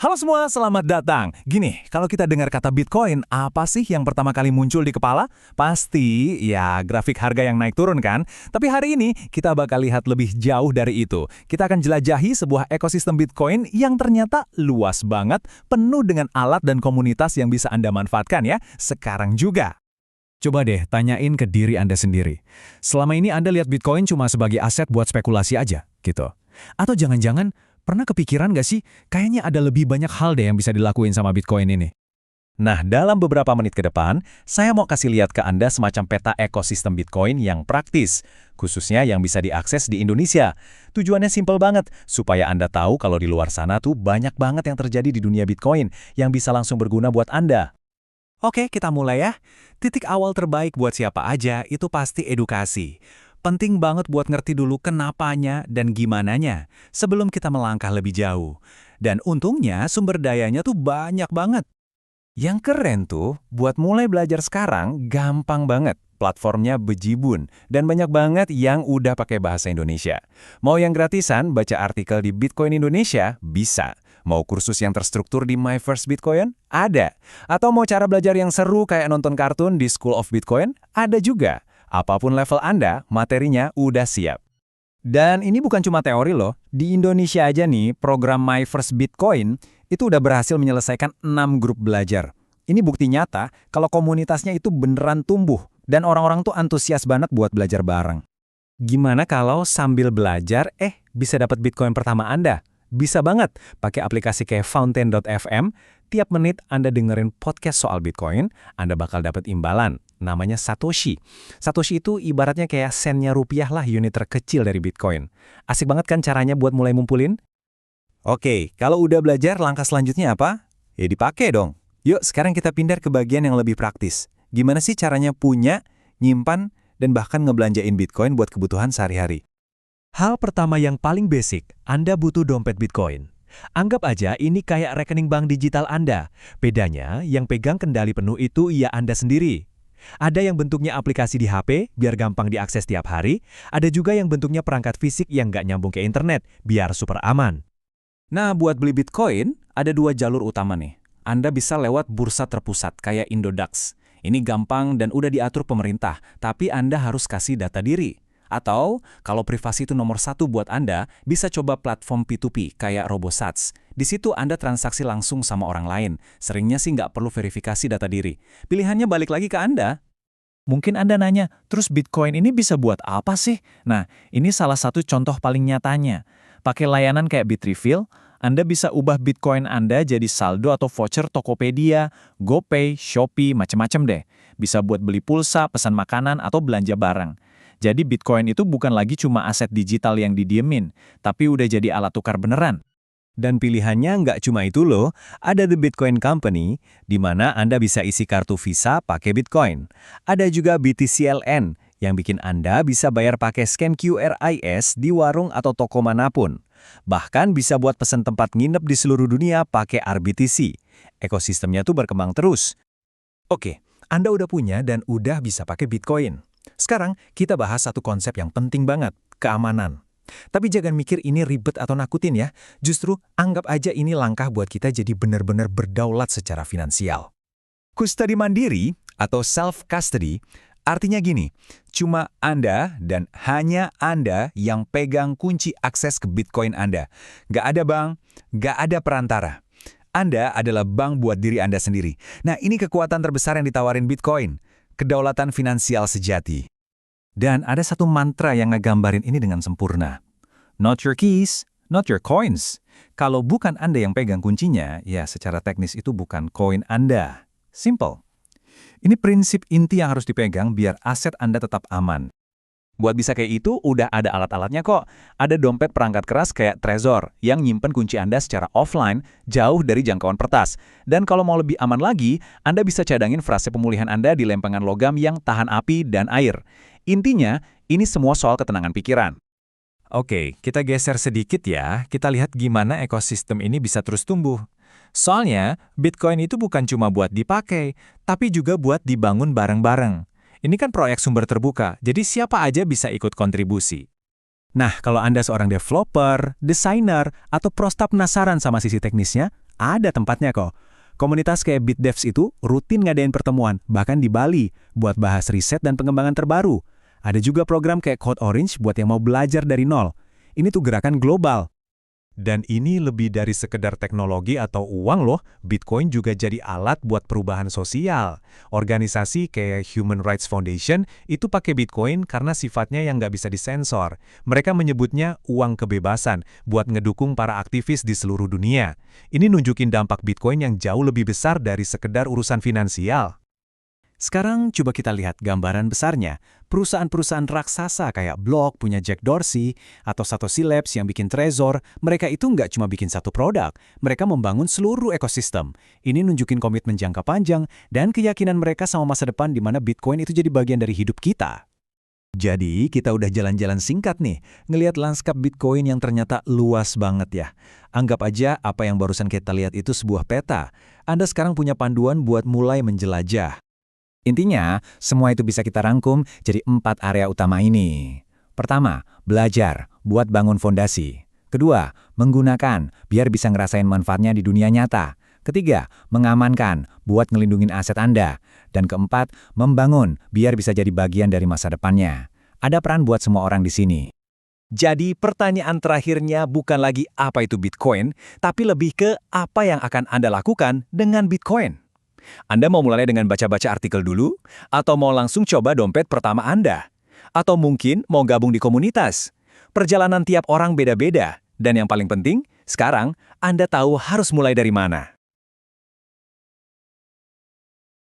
Halo semua, selamat datang. Gini, kalau kita dengar kata Bitcoin, apa sih yang pertama kali muncul di kepala? Pasti, ya grafik harga yang naik turun kan? Tapi hari ini, kita bakal lihat lebih jauh dari itu. Kita akan jelajahi sebuah ekosistem Bitcoin yang ternyata luas banget, penuh dengan alat dan komunitas yang bisa Anda manfaatkan ya, sekarang juga. Coba deh, tanyain ke diri Anda sendiri. Selama ini Anda lihat Bitcoin cuma sebagai aset buat spekulasi aja, gitu. Atau jangan-jangan, pernah kepikiran nggak sih, kayaknya ada lebih banyak hal deh yang bisa dilakuin sama Bitcoin ini? Nah, dalam beberapa menit ke depan, saya mau kasih lihat ke Anda semacam peta ekosistem Bitcoin yang praktis, khususnya yang bisa diakses di Indonesia. Tujuannya simpel banget, supaya Anda tahu kalau di luar sana tuh banyak banget yang terjadi di dunia Bitcoin yang bisa langsung berguna buat Anda. Oke, kita mulai ya. Titik awal terbaik buat siapa aja itu pasti edukasi. Penting banget buat ngerti dulu kenapanya dan gimananya sebelum kita melangkah lebih jauh. Dan untungnya sumber dayanya tuh banyak banget. Yang keren tuh, buat mulai belajar sekarang gampang banget. Platformnya bejibun dan banyak banget yang udah pakai bahasa Indonesia. Mau yang gratisan, baca artikel di Bitcoin Indonesia? Bisa. Mau kursus yang terstruktur di My First Bitcoin? Ada. Atau mau cara belajar yang seru kayak nonton kartun di School of Bitcoin? Ada juga. Apapun level Anda, materinya udah siap. Dan ini bukan cuma teori loh. Di Indonesia aja nih, program My First Bitcoin itu udah berhasil menyelesaikan 6 grup belajar. Ini bukti nyata kalau komunitasnya itu beneran tumbuh dan orang-orang tuh antusias banget buat belajar bareng. Gimana kalau sambil belajar, bisa dapat Bitcoin pertama Anda? Bisa banget, pakai aplikasi kayak Fountain.fm, tiap menit Anda dengerin podcast soal Bitcoin, Anda bakal dapat imbalan. Namanya Satoshi. Satoshi itu ibaratnya kayak sennya rupiah lah unit terkecil dari Bitcoin. Asik banget kan caranya buat mulai ngumpulin? Oke, kalau udah belajar, langkah selanjutnya apa? Ya dipakai dong. Yuk, sekarang kita pindah ke bagian yang lebih praktis. Gimana sih caranya punya, nyimpan, dan bahkan ngebelanjain Bitcoin buat kebutuhan sehari-hari? Hal pertama yang paling basic, Anda butuh dompet Bitcoin. Anggap aja ini kayak rekening bank digital Anda. Bedanya, yang pegang kendali penuh itu ya Anda sendiri. Ada yang bentuknya aplikasi di HP, biar gampang diakses tiap hari. Ada juga yang bentuknya perangkat fisik yang nggak nyambung ke internet, biar super aman. Nah, buat beli Bitcoin, ada 2 jalur utama nih. Anda bisa lewat bursa terpusat kayak Indodax. Ini gampang dan udah diatur pemerintah, tapi Anda harus kasih data diri. Atau, kalau privasi itu nomor 1 buat Anda, bisa coba platform P2P kayak RoboSats. Di situ Anda transaksi langsung sama orang lain. Seringnya sih nggak perlu verifikasi data diri. Pilihannya balik lagi ke Anda. Mungkin Anda nanya, terus Bitcoin ini bisa buat apa sih? Nah, ini salah satu contoh paling nyatanya. Pakai layanan kayak Bitrefill, Anda bisa ubah Bitcoin Anda jadi saldo atau voucher Tokopedia, GoPay, Shopee, macem-macem deh. Bisa buat beli pulsa, pesan makanan, atau belanja barang. Jadi Bitcoin itu bukan lagi cuma aset digital yang didiemin, tapi udah jadi alat tukar beneran. Dan pilihannya nggak cuma itu loh, ada The Bitcoin Company, di mana Anda bisa isi kartu Visa pakai Bitcoin. Ada juga BTCLN, yang bikin Anda bisa bayar pakai scan QRIS di warung atau toko manapun. Bahkan bisa buat pesan tempat nginep di seluruh dunia pakai RBTC. Ekosistemnya tuh berkembang terus. Oke, Anda udah punya dan udah bisa pakai Bitcoin. Sekarang kita bahas satu konsep yang penting banget, keamanan. Tapi jangan mikir ini ribet atau nakutin ya. Justru anggap aja ini langkah buat kita jadi benar-benar berdaulat secara finansial. Kustodi mandiri atau self-custody artinya gini, cuma Anda dan hanya Anda yang pegang kunci akses ke Bitcoin Anda. Nggak ada bank, nggak ada perantara. Anda adalah bank buat diri Anda sendiri. Nah, ini kekuatan terbesar yang ditawarin Bitcoin. Kedaulatan finansial sejati. Dan ada satu mantra yang ngegambarin ini dengan sempurna. Not your keys, not your coins. Kalau bukan Anda yang pegang kuncinya, ya secara teknis itu bukan koin Anda. Simple. Ini prinsip inti yang harus dipegang biar aset Anda tetap aman. Buat bisa kayak itu, udah ada alat-alatnya kok. Ada dompet perangkat keras kayak Trezor yang nyimpen kunci Anda secara offline, jauh dari jangkauan pertas. Dan kalau mau lebih aman lagi, Anda bisa cadangin frase pemulihan Anda di lempengan logam yang tahan api dan air. Intinya, ini semua soal ketenangan pikiran. Oke, kita geser sedikit ya. Kita lihat gimana ekosistem ini bisa terus tumbuh. Soalnya, Bitcoin itu bukan cuma buat dipakai, tapi juga buat dibangun bareng-bareng. Ini kan proyek sumber terbuka, jadi siapa aja bisa ikut kontribusi. Nah, kalau Anda seorang developer, desainer, atau prosta penasaran sama sisi teknisnya, Ada tempatnya kok. Komunitas kayak BitDevs itu rutin ngadain pertemuan, bahkan di Bali, buat bahas riset dan pengembangan terbaru. Ada juga program kayak Code Orange buat yang mau belajar dari nol. Ini tuh gerakan global. Dan ini lebih dari sekedar teknologi atau uang loh, Bitcoin juga jadi alat buat perubahan sosial. Organisasi kayak Human Rights Foundation itu pakai Bitcoin karena sifatnya yang nggak bisa disensor. Mereka menyebutnya uang kebebasan buat ngedukung para aktivis di seluruh dunia. Ini nunjukin dampak Bitcoin yang jauh lebih besar dari sekedar urusan finansial. Sekarang coba kita lihat gambaran besarnya. Perusahaan-perusahaan raksasa kayak Block punya Jack Dorsey atau Satoshi Labs yang bikin Trezor, mereka itu nggak cuma bikin satu produk, mereka membangun seluruh ekosistem. Ini nunjukin komitmen jangka panjang dan keyakinan mereka sama masa depan di mana Bitcoin itu jadi bagian dari hidup kita. Jadi, kita udah jalan-jalan singkat nih, ngelihat lanskap Bitcoin yang ternyata luas banget ya. Anggap aja apa yang barusan kita lihat itu sebuah peta. Anda sekarang punya panduan buat mulai menjelajah. Intinya, semua itu bisa kita rangkum jadi 4 area utama ini. Pertama, belajar, buat bangun fondasi. Kedua, menggunakan, biar bisa ngerasain manfaatnya di dunia nyata. Ketiga, mengamankan, buat ngelindungin aset Anda. Dan keempat, membangun, biar bisa jadi bagian dari masa depannya. Ada peran buat semua orang di sini. Jadi pertanyaan terakhirnya bukan lagi apa itu Bitcoin, tapi lebih ke apa yang akan Anda lakukan dengan Bitcoin. Anda mau mulai dengan baca-baca artikel dulu? Atau mau langsung coba dompet pertama Anda? Atau mungkin mau gabung di komunitas? Perjalanan tiap orang beda-beda. Dan yang paling penting, sekarang Anda tahu harus mulai dari mana.